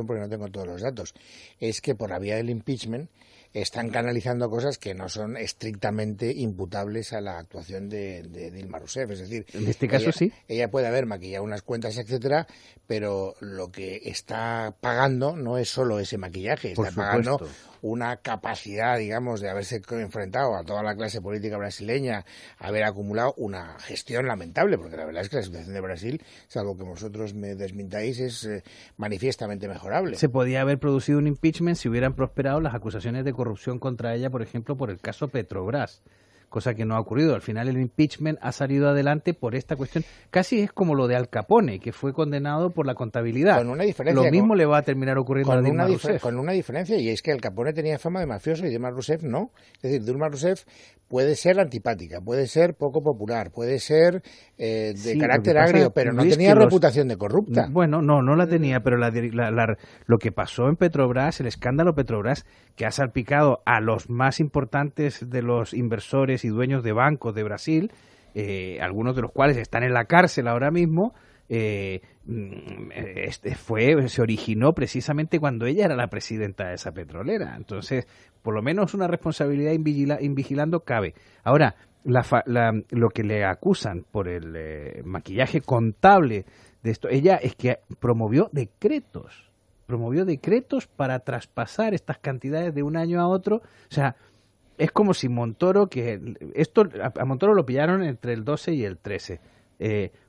porque no tengo todos los datos, es que por la vía del impeachment están canalizando cosas que no son estrictamente imputables a la actuación de Dilma Rousseff. Es decir, en este caso sí. Ella puede haber maquillado unas cuentas, etcétera, pero lo que está pagando no es solo ese maquillaje, está pagando una capacidad, digamos, de haberse enfrentado a toda la clase política brasileña, haber acumulado una gestión lamentable, porque la verdad es que la situación de Brasil, salvo que vosotros me desmintáis, es manifiestamente mejorable. Se podía haber producido un impeachment si hubieran prosperado las acusaciones de corrupción contra ella, por ejemplo, por el caso Petrobras, cosa que no ha ocurrido. Al final el impeachment ha salido adelante por esta cuestión. Casi es como lo de Al Capone, que fue condenado por la contabilidad. Con una diferencia. Lo mismo le va a terminar ocurriendo a Dilma Rousseff. Con una diferencia, y es que Al Capone tenía fama de mafioso y Dilma Rousseff no. Es decir, Dilma Rousseff puede ser antipática, puede ser poco popular, puede ser de carácter agrio, pero no tenía reputación de corrupta. Bueno, no la tenía, pero lo que pasó en Petrobras, el escándalo Petrobras, que ha salpicado a los más importantes de los inversores y dueños de bancos de Brasil, algunos de los cuales están en la cárcel ahora mismo, se originó precisamente cuando ella era la presidenta de esa petrolera. Entonces, por lo menos una responsabilidad invigilando cabe. Ahora, lo que le acusan por el maquillaje contable de esto, ella es que promovió decretos para traspasar estas cantidades de un año a otro. O sea, es como si Montoro, a Montoro lo pillaron entre el 12 y el 13,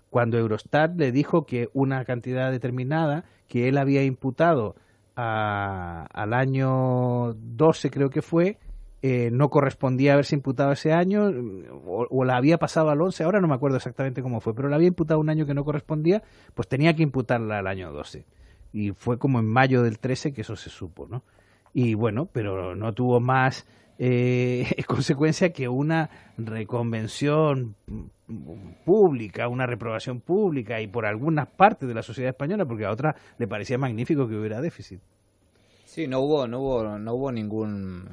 cuando Eurostat le dijo que una cantidad determinada que él había imputado al año 12, creo que fue, no correspondía haberse imputado ese año, o la había pasado al 11, ahora no me acuerdo exactamente cómo fue, pero la había imputado un año que no correspondía, pues tenía que imputarla al año 12. Y fue como en mayo del 13 que eso se supo, ¿no? Y bueno, pero no tuvo más consecuencia que una reconvención pública, una reprobación pública y por algunas partes de la sociedad española, porque a otra le parecía magnífico que hubiera déficit. Sí, no hubo ningún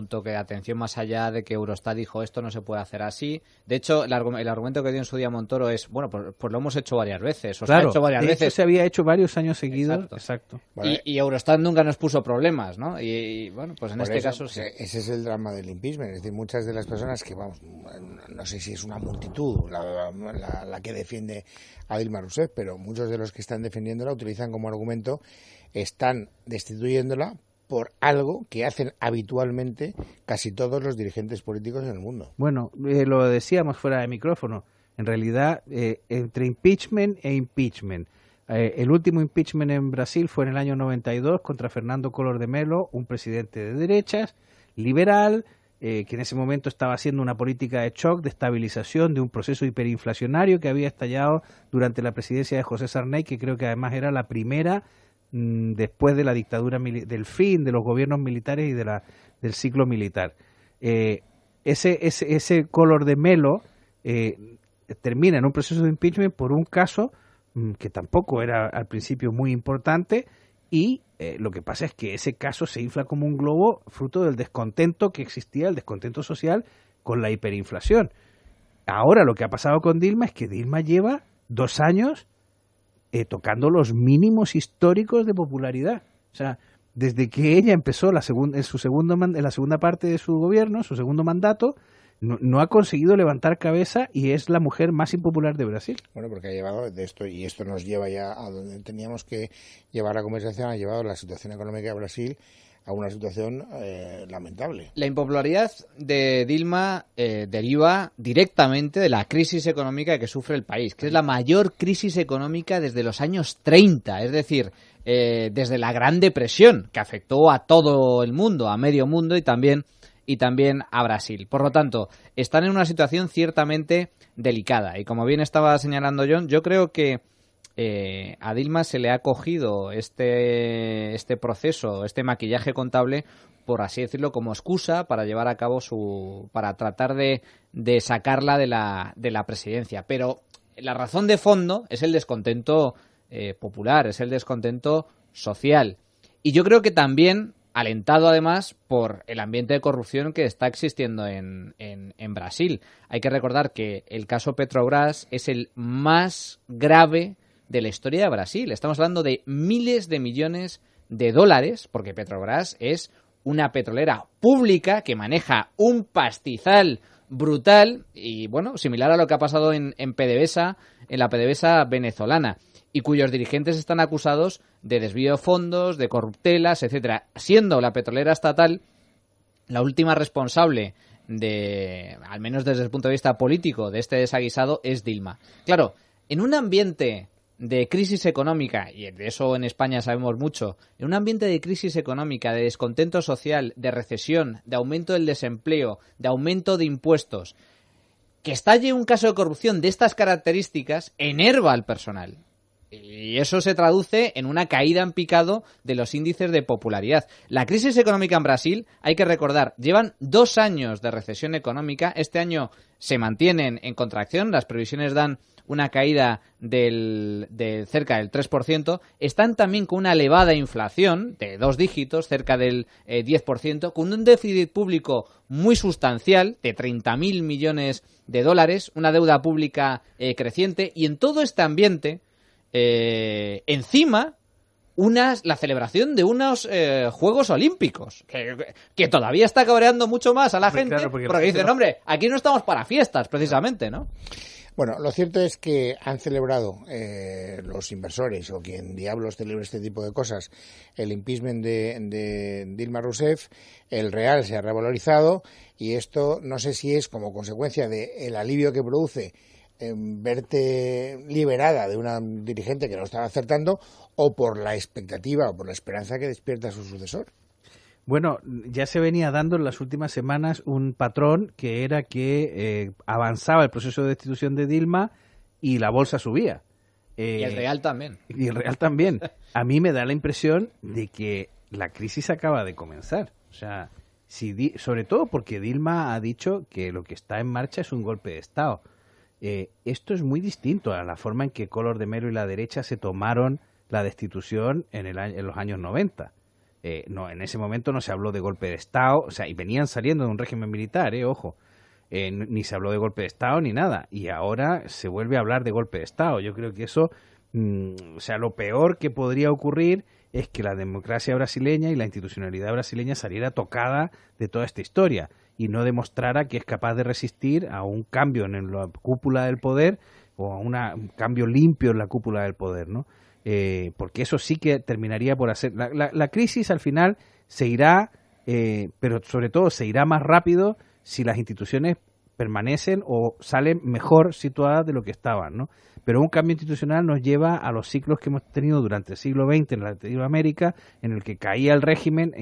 toque de atención más allá de que Eurostat dijo esto no se puede hacer así. De hecho, el argumento que dio en su día Montoro es, bueno, pues lo hemos hecho varias veces. Se ha hecho varias veces. Se había hecho varios años seguidos. Exacto. Y Eurostat nunca nos puso problemas, ¿no? Y bueno, pues en este caso sí. Ese es el drama del impeachment. Es decir, muchas de las personas que, vamos, no sé si es una multitud la que defiende a Dilma Rousseff, pero muchos de los que están defendiéndola utilizan como argumento están destituyéndola por algo que hacen habitualmente casi todos los dirigentes políticos en el mundo. Bueno, lo decíamos fuera de micrófono. En realidad, entre impeachment e impeachment. El último impeachment en Brasil fue en el año 92 contra Fernando Collor de Mello, un presidente de derechas, liberal, que en ese momento estaba haciendo una política de shock, de estabilización de un proceso hiperinflacionario que había estallado durante la presidencia de José Sarney, que creo que además era la primera después de la dictadura, del fin de los gobiernos militares y del ciclo militar. Ese Collor de Mello termina en un proceso de impeachment por un caso que tampoco era al principio muy importante, y lo que pasa es que ese caso se infla como un globo fruto del descontento que existía, el descontento social con la hiperinflación. Ahora lo que ha pasado con Dilma es que Dilma lleva 2 años tocando los mínimos históricos de popularidad. O sea, desde que ella empezó en la segunda parte de su gobierno, su segundo mandato, no ha conseguido levantar cabeza y es la mujer más impopular de Brasil. Bueno, porque ha llevado de esto, y esto nos lleva ya a donde teníamos que llevar la conversación, ha llevado la situación económica de Brasil a una situación lamentable. La impopularidad de Dilma deriva directamente de la crisis económica que sufre el país, que es la mayor crisis económica desde los años 30, es decir, desde la Gran Depresión, que afectó a todo el mundo, a medio mundo y también a Brasil. Por lo tanto, están en una situación ciertamente delicada. Y como bien estaba señalando John, yo creo que a Dilma se le ha cogido este proceso, este maquillaje contable, por así decirlo, como excusa para llevar a cabo para tratar de sacarla de la presidencia. Pero la razón de fondo es el descontento popular, es el descontento social. Y yo creo que también alentado además por el ambiente de corrupción que está existiendo en Brasil. Hay que recordar que el caso Petrobras es el más grave de la historia de Brasil. Estamos hablando de miles de millones de dólares, porque Petrobras es una petrolera pública que maneja un pastizal brutal y, bueno, similar a lo que ha pasado en PDVSA, en la PDVSA venezolana, y cuyos dirigentes están acusados de desvío de fondos, de corruptelas, etcétera, siendo la petrolera estatal la última responsable de, al menos desde el punto de vista político, de este desaguisado es Dilma. Claro, en un ambiente de crisis económica, y de eso en España sabemos mucho, en un ambiente de crisis económica, de descontento social, de recesión, de aumento del desempleo, de aumento de impuestos, que estalle un caso de corrupción de estas características enerva al personal. Y eso se traduce en una caída en picado de los índices de popularidad. La crisis económica en Brasil, hay que recordar, llevan 2 años de recesión económica. Este año se mantienen en contracción, las previsiones dan una caída de cerca del 3%. Están también con una elevada inflación de 2 dígitos, cerca del 10%, con un déficit público muy sustancial de 30.000 millones de dólares, una deuda pública creciente, y en todo este ambiente, encima la celebración de unos Juegos Olímpicos que todavía está cabreando mucho más a la gente, claro, porque dicen, hombre, aquí no estamos para fiestas precisamente, ¿no? Bueno, lo cierto es que han celebrado los inversores o quien diablos celebre este tipo de cosas el impeachment de Dilma Rousseff. El real se ha revalorizado y esto no sé si es como consecuencia del alivio que produce verte liberada de una dirigente que no estaba acertando, o por la expectativa o por la esperanza que despierta su sucesor. Bueno, ya se venía dando en las últimas semanas un patrón que era que avanzaba el proceso de destitución de Dilma y la bolsa subía. Y el real también. Y el real también. A mí me da la impresión de que la crisis acaba de comenzar. O sea, sobre todo porque Dilma ha dicho que lo que está en marcha es un golpe de Estado. Esto es muy distinto a la forma en que Collor de Mello y la derecha se tomaron la destitución en los años 90. No, en ese momento no se habló de golpe de Estado, o sea, y venían saliendo de un régimen militar, ojo, ni se habló de golpe de Estado ni nada, y ahora se vuelve a hablar de golpe de Estado. Yo creo que eso, o sea, lo peor que podría ocurrir es que la democracia brasileña y la institucionalidad brasileña saliera tocada de toda esta historia y no demostrara que es capaz de resistir a un cambio en la cúpula del poder o a un cambio limpio en la cúpula del poder, ¿no? Porque eso sí que terminaría por hacer... La crisis al final se irá, pero sobre todo se irá más rápido si las instituciones permanecen o salen mejor situadas de lo que estaban, ¿no? Pero un cambio institucional nos lleva a los ciclos que hemos tenido durante el siglo XX en Latinoamérica, en el que caía el régimen,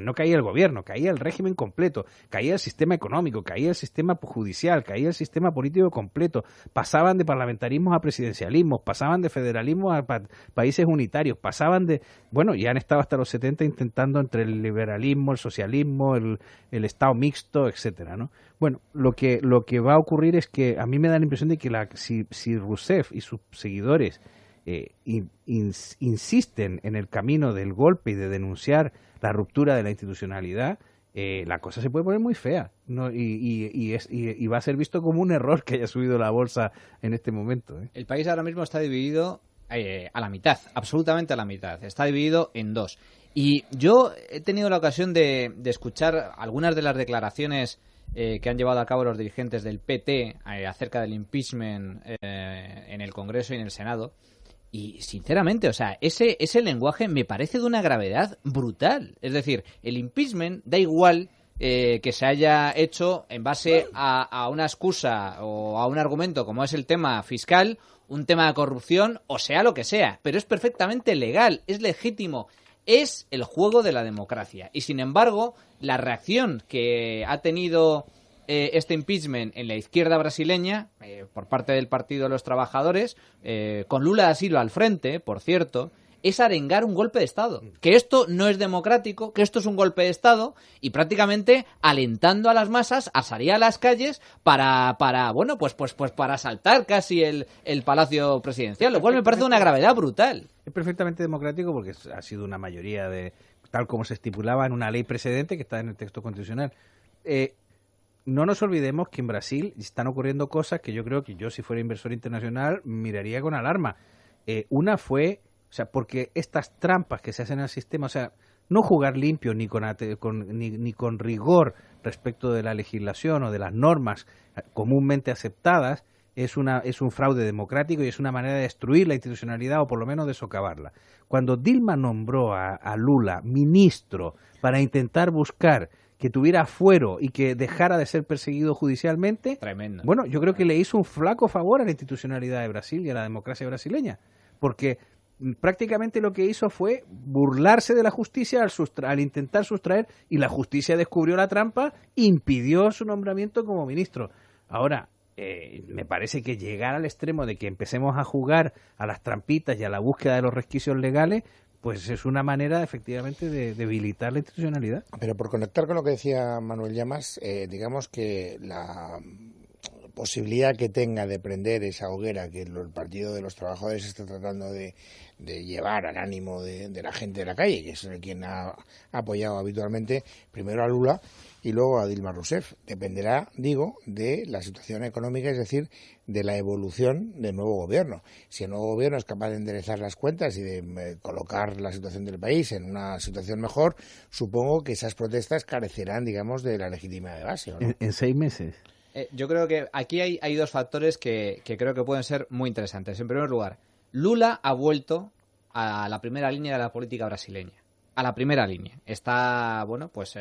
no caía el gobierno, caía el régimen completo, caía el sistema económico, caía el sistema judicial, caía el sistema político completo, pasaban de parlamentarismo a presidencialismo, pasaban de federalismo a países unitarios, pasaban de... Bueno, ya han estado hasta los 70 intentando entre el liberalismo, el socialismo, el Estado mixto, etcétera, ¿no? Bueno, lo que va a ocurrir es que a mí me da la impresión de que si Rousseff y sus seguidores insisten en el camino del golpe y de denunciar la ruptura de la institucionalidad, la cosa se puede poner muy fea, ¿no? Y va a ser visto como un error que haya subido la bolsa en este momento. El país ahora mismo está dividido a la mitad, absolutamente a la mitad. Está dividido en dos. Y yo he tenido la ocasión de escuchar algunas de las declaraciones que han llevado a cabo los dirigentes del PT acerca del impeachment en el Congreso y en el Senado. Y sinceramente, o sea, ese lenguaje me parece de una gravedad brutal. Es decir, el impeachment da igual que se haya hecho en base a una excusa o a un argumento como es el tema fiscal, un tema de corrupción, o sea lo que sea, pero es perfectamente legal, es legítimo. Es el juego de la democracia. Y sin embargo, la reacción que ha tenido este impeachment en la izquierda brasileña, por parte del Partido de los Trabajadores, con Lula da Silva al frente, por cierto, es arengar un golpe de Estado. Que esto no es democrático, que esto es un golpe de Estado, y prácticamente alentando a las masas a salir a las calles para bueno, pues para asaltar casi el Palacio Presidencial, lo cual me parece una gravedad brutal. Es perfectamente democrático porque ha sido una mayoría tal como se estipulaba en una ley precedente que está en el texto constitucional. No nos olvidemos que en Brasil están ocurriendo cosas que yo creo que yo, si fuera inversor internacional, miraría con alarma. Una fue, o sea, porque estas trampas que se hacen al sistema, o sea, no jugar limpio ni con rigor respecto de la legislación o de las normas comúnmente aceptadas, es un fraude democrático y es una manera de destruir la institucionalidad o por lo menos de socavarla. Cuando Dilma nombró a Lula ministro para intentar buscar que tuviera fuero y que dejara de ser perseguido judicialmente, tremendo. Bueno, yo creo que le hizo un flaco favor a la institucionalidad de Brasil y a la democracia brasileña, porque prácticamente lo que hizo fue burlarse de la justicia al intentar sustraer, y la justicia descubrió la trampa e impidió su nombramiento como ministro. Ahora, me parece que llegar al extremo de que empecemos a jugar a las trampitas y a la búsqueda de los resquicios legales, pues es una manera efectivamente de debilitar la institucionalidad. Pero por conectar con lo que decía Manuel Llamas, digamos que la posibilidad que tenga de prender esa hoguera que el Partido de los Trabajadores está tratando de llevar al ánimo de la gente de la calle, que es quien ha apoyado habitualmente primero a Lula y luego a Dilma Rousseff, dependerá, digo, de la situación económica, es decir, de la evolución del nuevo gobierno. Si el nuevo gobierno es capaz de enderezar las cuentas y de colocar la situación del país en una situación mejor, supongo que esas protestas carecerán, digamos, de la legitimidad de base, ¿o no? En 6 meses. Yo creo que aquí hay dos factores que creo que pueden ser muy interesantes. En primer lugar, Lula ha vuelto a la primera línea de la política brasileña. A la primera línea. Está, bueno, pues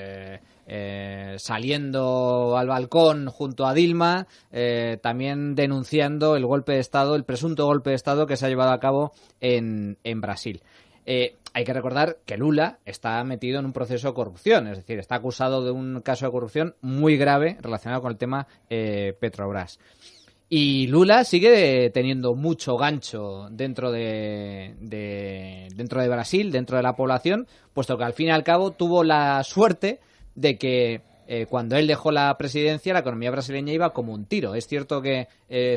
saliendo al balcón junto a Dilma, también denunciando el golpe de Estado, el presunto golpe de Estado que se ha llevado a cabo en Brasil. Hay que recordar que Lula está metido en un proceso de corrupción, es decir, está acusado de un caso de corrupción muy grave relacionado con el tema Petrobras. Y Lula sigue teniendo mucho gancho dentro de Brasil, dentro de la población, puesto que al fin y al cabo tuvo la suerte de que cuando él dejó la presidencia la economía brasileña iba como un tiro. Es cierto que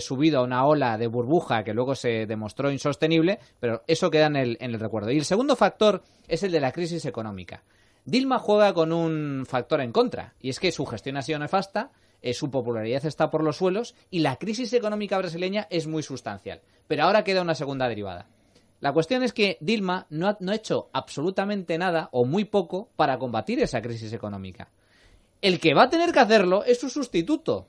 subido a una ola de burbuja que luego se demostró insostenible, pero eso queda en el recuerdo. Y el segundo factor es el de la crisis económica. Dilma juega con un factor en contra, y es que su gestión ha sido nefasta, su popularidad está por los suelos y la crisis económica brasileña es muy sustancial. Pero ahora queda una segunda derivada. La cuestión es que Dilma no ha hecho absolutamente nada o muy poco para combatir esa crisis económica. El que va a tener que hacerlo es su sustituto.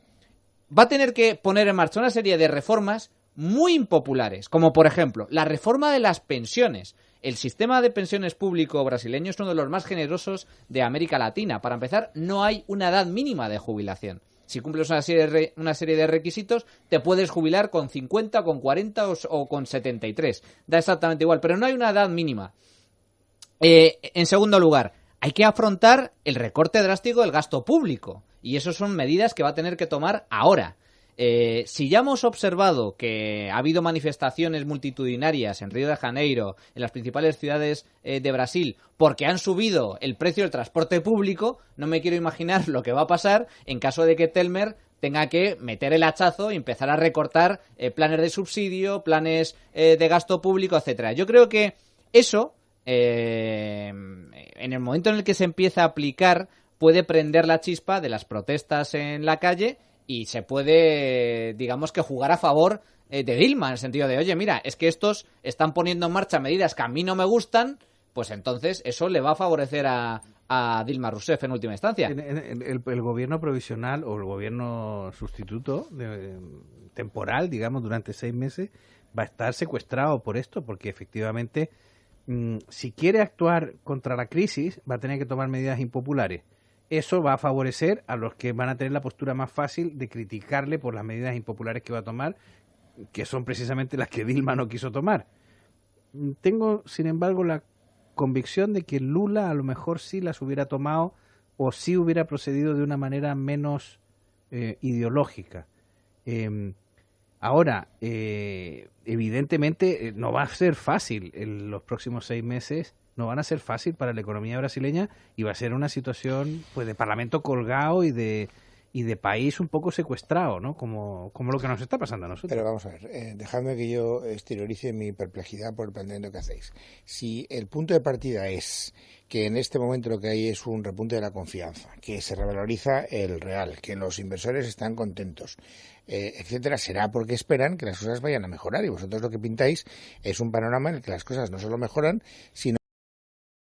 Va a tener que poner en marcha una serie de reformas muy impopulares, como por ejemplo la reforma de las pensiones. El sistema de pensiones público brasileño es uno de los más generosos de América Latina. Para empezar, no hay una edad mínima de jubilación. Si cumples una serie de requisitos, te puedes jubilar con 50, con 40 o con 73. Da exactamente igual, pero no hay una edad mínima. En segundo lugar, hay que afrontar el recorte drástico del gasto público. Y eso son medidas que va a tener que tomar ahora. Si ya hemos observado que ha habido manifestaciones multitudinarias en Río de Janeiro, en las principales ciudades de Brasil, porque han subido el precio del transporte público, no me quiero imaginar lo que va a pasar en caso de que Temer tenga que meter el hachazo y empezar a recortar planes de subsidio, planes de gasto público, etcétera. Yo creo que eso, en el momento en el que se empieza a aplicar, puede prender la chispa de las protestas en la calle y se puede, digamos que jugar a favor de Dilma, en el sentido de, oye, mira, es que estos están poniendo en marcha medidas que a mí no me gustan, pues entonces eso le va a favorecer a Dilma Rousseff en última instancia. El gobierno provisional o el gobierno sustituto temporal, digamos, durante 6 meses, va a estar secuestrado por esto, porque efectivamente, si quiere actuar contra la crisis, va a tener que tomar medidas impopulares. Eso va a favorecer a los que van a tener la postura más fácil de criticarle por las medidas impopulares que va a tomar, que son precisamente las que Dilma no quiso tomar. Tengo, sin embargo, la convicción de que Lula a lo mejor sí las hubiera tomado o sí hubiera procedido de una manera menos ideológica. Ahora, evidentemente no va a ser fácil en los próximos 6 meses. No van a ser fácil para la economía brasileña y va a ser una situación pues de parlamento colgado y de y de país un poco secuestrado, ¿no? Como lo que nos está pasando a nosotros. Pero vamos a ver, dejadme que yo exteriorice mi perplejidad por el planteamiento que hacéis. Si el punto de partida es que en este momento lo que hay es un repunte de la confianza, que se revaloriza el real, que los inversores están contentos, etcétera, será porque esperan que las cosas vayan a mejorar, y vosotros lo que pintáis es un panorama en el que las cosas no solo mejoran, sino